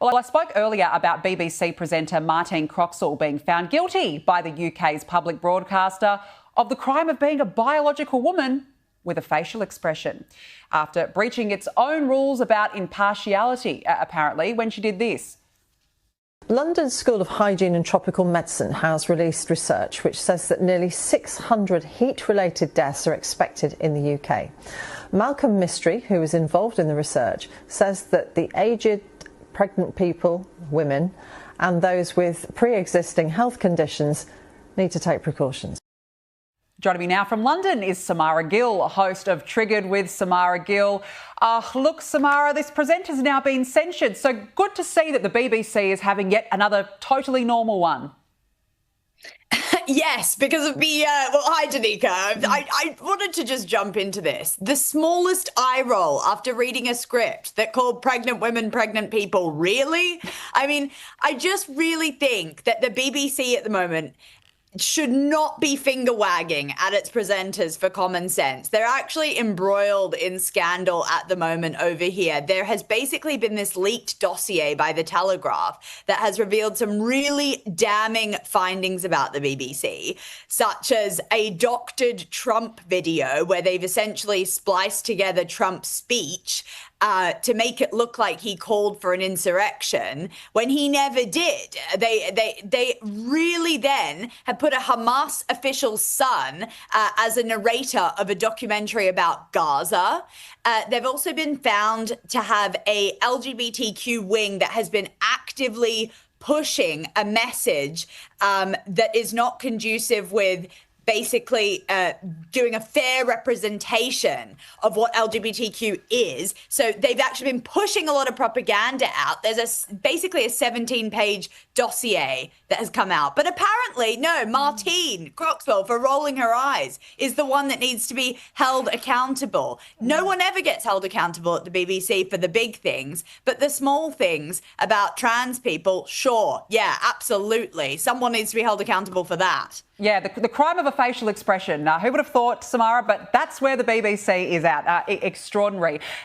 Well, I spoke earlier about BBC presenter Martine Croxall being found guilty by the UK's public broadcaster of the crime of being a biological woman with a facial expression after breaching its own rules about impartiality, apparently, when she did this. London School of Hygiene and Tropical Medicine has released research which says that nearly 600 heat-related deaths are expected in the UK. Malcolm Mystery, who is involved in the research, says that the aged, pregnant people, women, and those with pre-existing health conditions need to take precautions. Joining me now from London is Samara Gill, host of Triggered with Samara Gill. Look, Samara, this presenter's now been censured, so good to see that the BBC is having yet another totally normal one. Yes, because of the, hi, Danica. I wanted to just jump into this. The smallest eye roll after reading a script that called pregnant women pregnant people. Really? I mean, I just really think that the BBC at the moment should not be finger wagging at its presenters for common sense. They're actually embroiled in scandal at the moment over here. There has basically been this leaked dossier by The Telegraph that has revealed some really damning findings about the BBC, such as a doctored Trump video where they've essentially spliced together Trump's speech to make it look like he called for an insurrection when he never did. They really then have put a Hamas official's son as a narrator of a documentary about Gaza. They've also been found to have a LGBTQ wing that has been actively pushing a message that is not conducive with basically doing a fair representation of what LGBTQ is. So they've actually been pushing a lot of propaganda out. There's basically a 17-page dossier that has come out. But apparently, no, Martine Croxall, for rolling her eyes, is the one that needs to be held accountable. No one ever gets held accountable at the BBC for the big things, but the small things about trans people, sure, yeah, absolutely. Someone needs to be held accountable for that. Yeah, the crime of a facial expression. Who would have thought, Samara? But that's where the BBC is at. Extraordinary.